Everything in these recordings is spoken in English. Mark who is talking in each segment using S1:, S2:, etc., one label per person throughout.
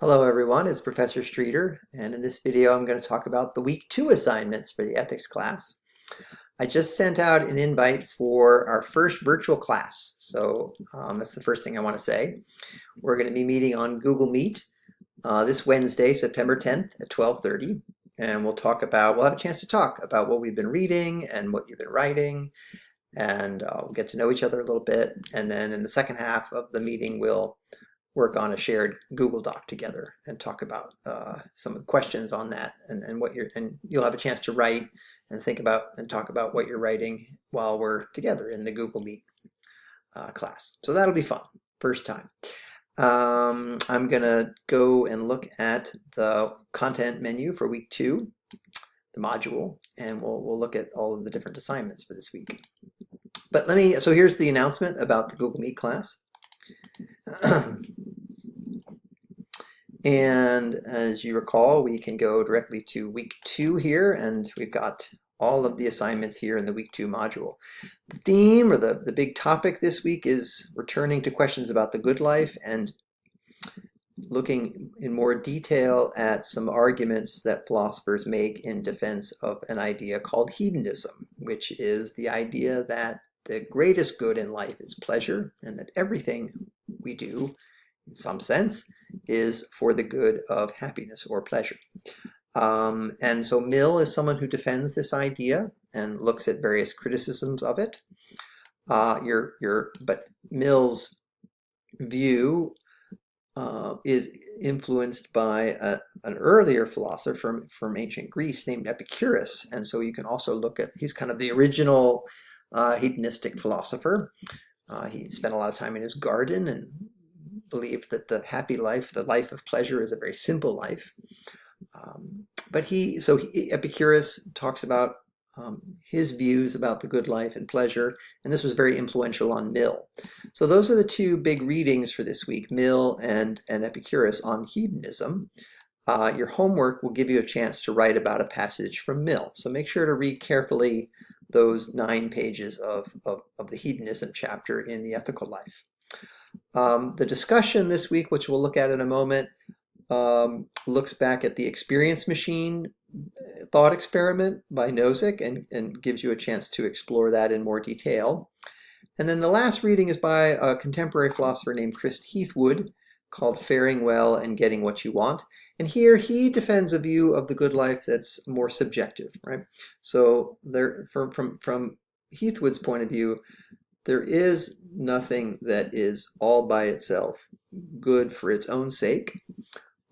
S1: Hello everyone, it's Professor Streeter, and in this video I'm going to talk about the week 2 assignments for the ethics class. I just sent out an invite for our first virtual class, so that's the first thing I want to say. We're going to be meeting on Google Meet this Wednesday, September 10th at 12:30, and we'll have a chance to talk about what we've been reading and what you've been writing, and we'll get to know each other a little bit, and then in the second half of the meeting we'll work on a shared Google Doc together and talk about some of the questions on that and you'll have a chance to write and think about and talk about what you're writing while we're together in the Google Meet class. So that'll be fun, first time. I'm gonna go and look at the content menu for week 2, the module, and we'll look at all of the different assignments for this week. But so here's the announcement about the Google Meet class. And as you recall, we can go directly to week 2 here, and we've got all of the assignments here in the week 2 module. The theme, or the big topic this week, is returning to questions about the good life and looking in more detail at some arguments that philosophers make in defense of an idea called hedonism, which is the idea that the greatest good in life is pleasure, and that everything we do, in some sense, is for the good of happiness or pleasure. And so Mill is someone who defends this idea and looks at various criticisms of it. But Mill's view is influenced by an earlier philosopher from ancient Greece named Epicurus, and so you can also look at, he's kind of the original hedonistic philosopher. He spent a lot of time in his garden and believed that the happy life, the life of pleasure, is a very simple life. Epicurus talks about his views about the good life and pleasure, and this was very influential on Mill. So those are the two big readings for this week, Mill and Epicurus on hedonism. Your homework will give you a chance to write about a passage from Mill, so make sure to read carefully those 9 pages of the hedonism chapter in the ethical life. The discussion this week, which we'll look at in a moment, looks back at the experience machine thought experiment by Nozick and gives you a chance to explore that in more detail. And then the last reading is by a contemporary philosopher named Chris Heathwood, called Faring Well and Getting What You Want. And here he defends a view of the good life that's more subjective, right? So there, from Heathwood's point of view, there is nothing that is all by itself good for its own sake.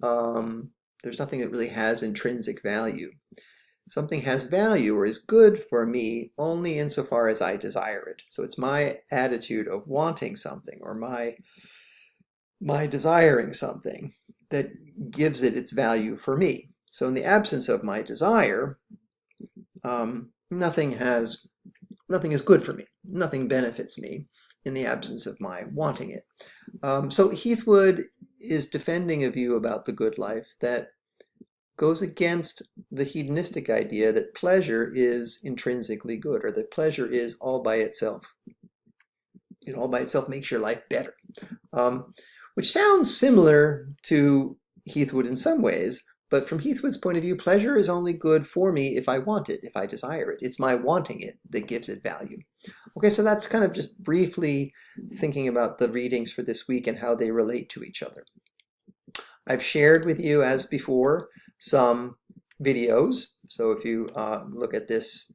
S1: There's nothing that really has intrinsic value. Something has value or is good for me only insofar as I desire it. So it's my attitude of wanting something or my desiring something that gives it its value for me. So in the absence of my desire, nothing is good for me. Nothing benefits me in the absence of my wanting it. So Heathwood is defending a view about the good life that goes against the hedonistic idea that pleasure is intrinsically good, or that pleasure is all by itself. It all by itself makes your life better, which sounds similar to Heathwood in some ways, but from Heathwood's point of view, pleasure is only good for me if I want it, if I desire it. It's my wanting it that gives it value. Okay, so that's kind of just briefly thinking about the readings for this week and how they relate to each other. I've shared with you, as before, some videos. So if you look at this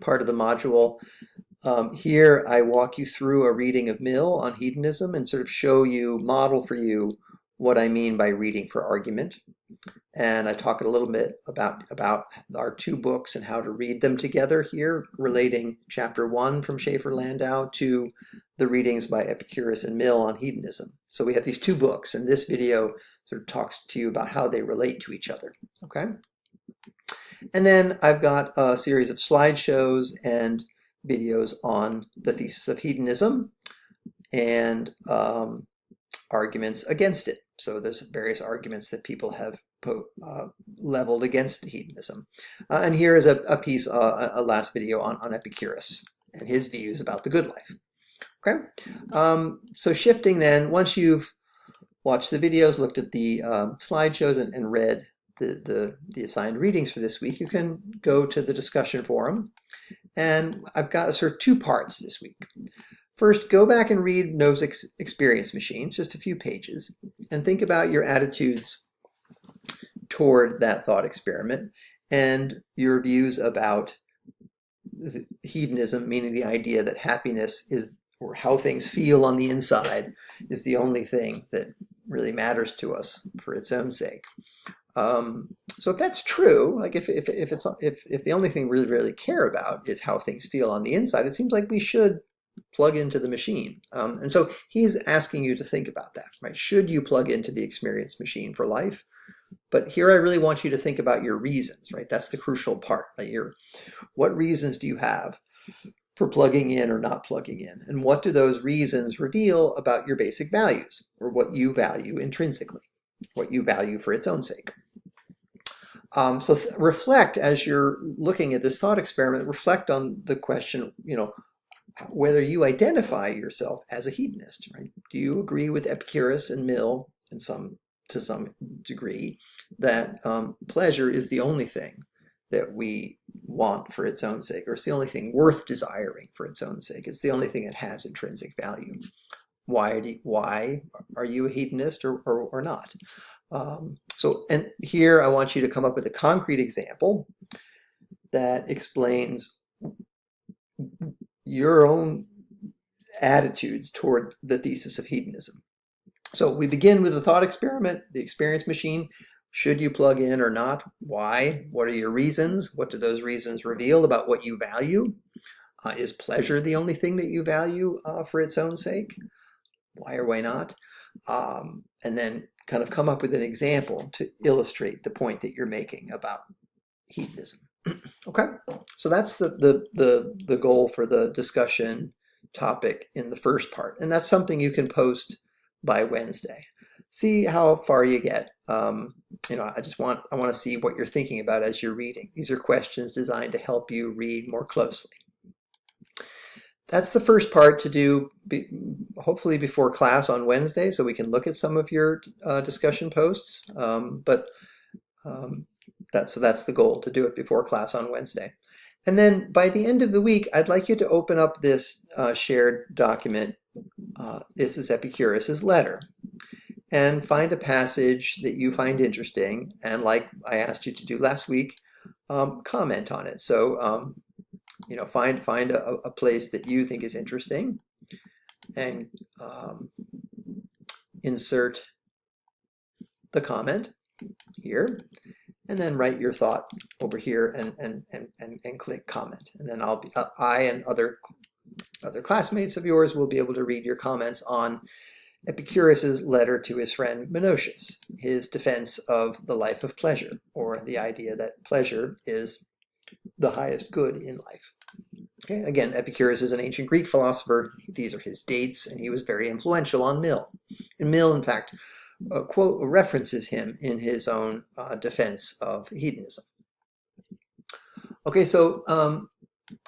S1: part of the module, here I walk you through a reading of Mill on hedonism and sort of model for you what I mean by reading for argument. And I talk a little bit about our 2 books and how to read them together here, relating chapter 1 from Schaefer-Landau to the readings by Epicurus and Mill on hedonism. So we have these 2 books, and this video sort of talks to you about how they relate to each other, okay? And then I've got a series of slideshows and videos on the thesis of hedonism and arguments against it. So there's various arguments that people have leveled against hedonism. And here is a piece, a last video on Epicurus and his views about the good life. Okay, so shifting then, once you've watched the videos, looked at the slideshows, and read the assigned readings for this week, you can go to the discussion forum. And I've got sort of 2 parts this week. First, go back and read No's Experience Machine, just a few pages, and think about your attitudes toward that thought experiment and your views about hedonism, meaning the idea that happiness is, or how things feel on the inside, is the only thing that really matters to us for its own sake. So if that's true, like if the only thing we really care about is how things feel on the inside, it seems like we should plug into the machine. And so he's asking you to think about that, right? Should you plug into the experience machine for life? But here I really want you to think about your reasons, right? That's the crucial part. Like what reasons do you have for plugging in or not plugging in? And what do those reasons reveal about your basic values, or what you value intrinsically, what you value for its own sake? So reflect, as you're looking at this thought experiment, reflect on the question, whether you identify yourself as a hedonist, right? Do you agree with Epicurus and Mill to some degree that pleasure is the only thing that we want for its own sake, or it's the only thing worth desiring for its own sake? It's the only thing that has intrinsic value. Why are you a hedonist or not? And here I want you to come up with a concrete example that explains your own attitudes toward the thesis of hedonism. So we begin with the thought experiment, the experience machine. Should you plug in or not? Why? What are your reasons? What do those reasons reveal about what you value? Is pleasure the only thing that you value for its own sake? Why or why not? And then kind of come up with an example to illustrate the point that you're making about hedonism. Okay, so that's the goal for the discussion topic in the first part, and that's something you can post by Wednesday. See how far you get. I want to see what you're thinking about as you're reading. These are questions designed to help you read more closely. That's the first part to do, hopefully before class on Wednesday, so we can look at some of your discussion posts. That's the goal, to do it before class on Wednesday. And then by the end of the week, I'd like you to open up this shared document. This is Epicurus's letter, and find a passage that you find interesting, and like I asked you to do last week, comment on it. So find a place that you think is interesting, and insert the comment here, and then write your thought over here and click comment. And then I and other classmates of yours will be able to read your comments on Epicurus's letter to his friend Menocius, his defense of the life of pleasure, or the idea that pleasure is the highest good in life. Okay, again, Epicurus is an ancient Greek philosopher. These are his dates, and he was very influential on Mill. And Mill, in fact, references him in his own defense of hedonism. Okay, so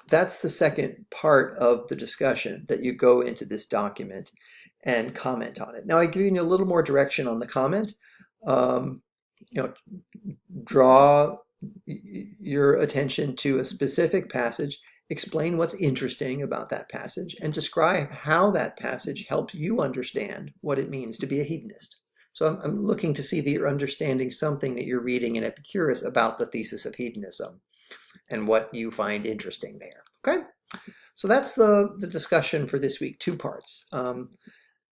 S1: that's the second part of the discussion, that you go into this document and comment on it. Now, I've given you a little more direction on the comment. Draw your attention to a specific passage, explain what's interesting about that passage, and describe how that passage helps you understand what it means to be a hedonist. So I'm looking to see that you're understanding something that you're reading in Epicurus about the thesis of hedonism and what you find interesting there. Okay, so that's the discussion for this week, 2 parts.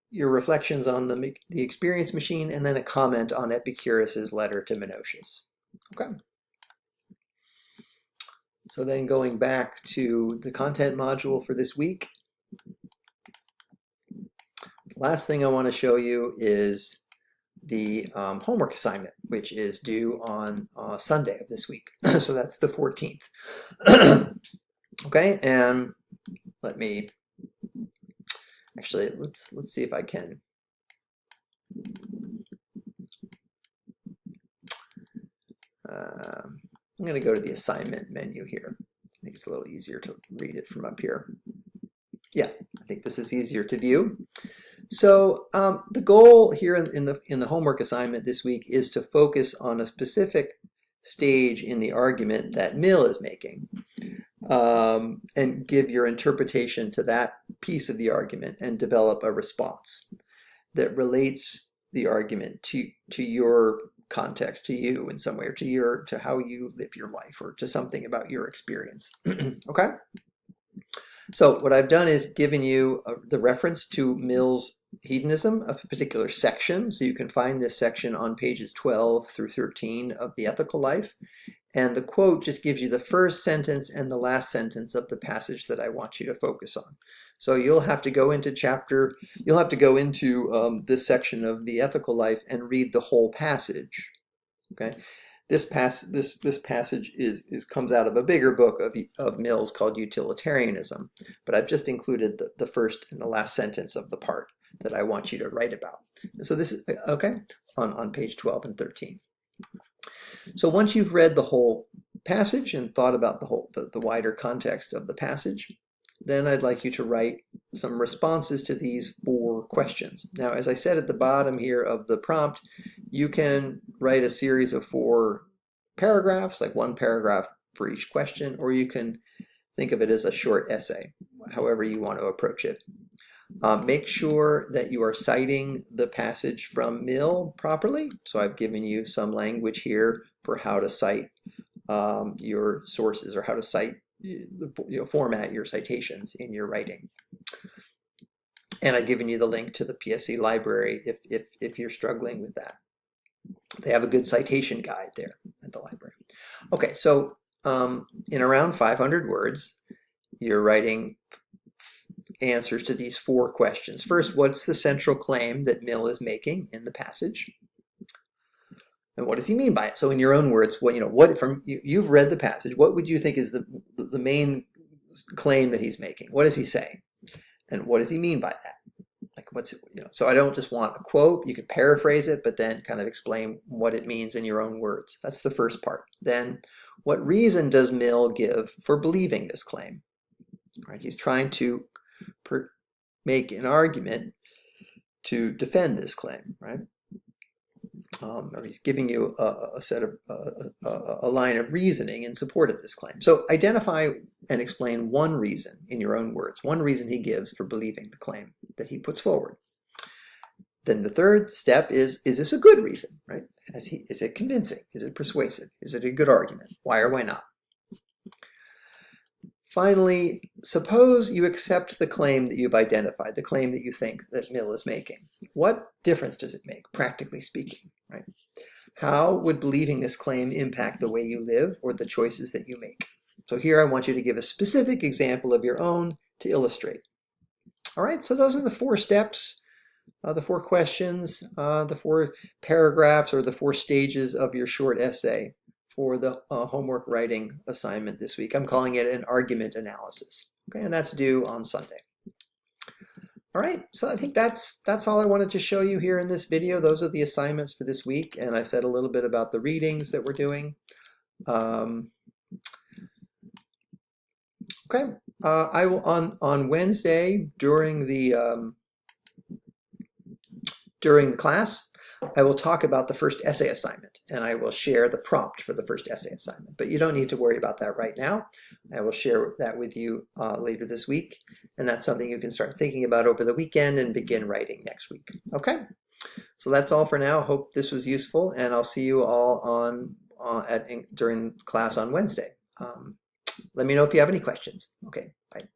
S1: Your reflections on the experience machine, and then a comment on Epicurus's letter to Menocius. Okay. So then going back to the content module for this week, the last thing I want to show you is the homework assignment, which is due on Sunday of this week. So that's the 14th. Okay, and let me actually let's see if I can. I'm going to go to the assignment menu here. I think it's a little easier to read it from up here. Yes, I think this is easier to view. So the goal here in the homework assignment this week is to focus on a specific stage in the argument that Mill is making, and give your interpretation to that piece of the argument and develop a response that relates the argument to your context, to you in some way, or to how you live your life, or to something about your experience. Okay? So what I've done is given you the reference to Mill's hedonism, a particular section. So you can find this section on pages 12 through 13 of The Ethical Life. And the quote just gives you the first sentence and the last sentence of the passage that I want you to focus on. So you'll have to go into this section of The Ethical Life and read the whole passage. Okay? This passage comes out of a bigger book of Mill's called Utilitarianism, but I've just included the first and the last sentence of the part that I want you to write about. So this is okay on page 12 and 13. So once you've read the whole passage and thought about the wider context of the passage, then I'd like you to write some responses to these 4 questions. Now, as I said at the bottom here of the prompt, you can write a series of 4 paragraphs, like 1 paragraph for each question, or you can think of it as a short essay, however you want to approach it. Make sure that you are citing the passage from Mill properly. So I've given you some language here for how to cite your sources, or how to cite, format your citations in your writing. And I've given you the link to the PSC library if you're struggling with that. They have a good citation guide there at the library. Okay, so in around 500 words, you're writing answers to these 4 questions. First, what's the central claim that Mill is making in the passage? And what does he mean by it? So in your own words, you've read the passage, what would you think is the main claim that he's making? What does he say? And what does he mean by that? Like, so I don't just want a quote. You can paraphrase it, but then kind of explain what it means in your own words. That's the first part. Then, what reason does Mill give for believing this claim? Right? He's trying to make an argument to defend this claim, right? Or he's giving you a line of reasoning in support of this claim. So identify and explain one reason in your own words, one reason he gives for believing the claim that he puts forward. Then the third step is this a good reason, right? Is it convincing? Is it persuasive? Is it a good argument? Why or why not? Finally, suppose you accept the claim that you've identified, the claim that you think that Mill is making. What difference does it make, practically speaking, right? How would believing this claim impact the way you live or the choices that you make? So here I want you to give a specific example of your own to illustrate. All right, so those are the 4 steps, the 4 questions, the 4 paragraphs, or the 4 stages of your short essay for the homework writing assignment this week. I'm calling it an argument analysis. Okay, and that's due on Sunday. All right, so I think that's all I wanted to show you here in this video. Those are the assignments for this week, and I said a little bit about the readings that we're doing. Okay, I will on Wednesday during the class, I will talk about the first essay assignment, and I will share the prompt for the first essay assignment. But you don't need to worry about that right now. I will share that with you later this week, and that's something you can start thinking about over the weekend and begin writing next week. Okay, so that's all for now. Hope this was useful, and I'll see you all during class on Wednesday. Let me know if you have any questions. Okay, bye.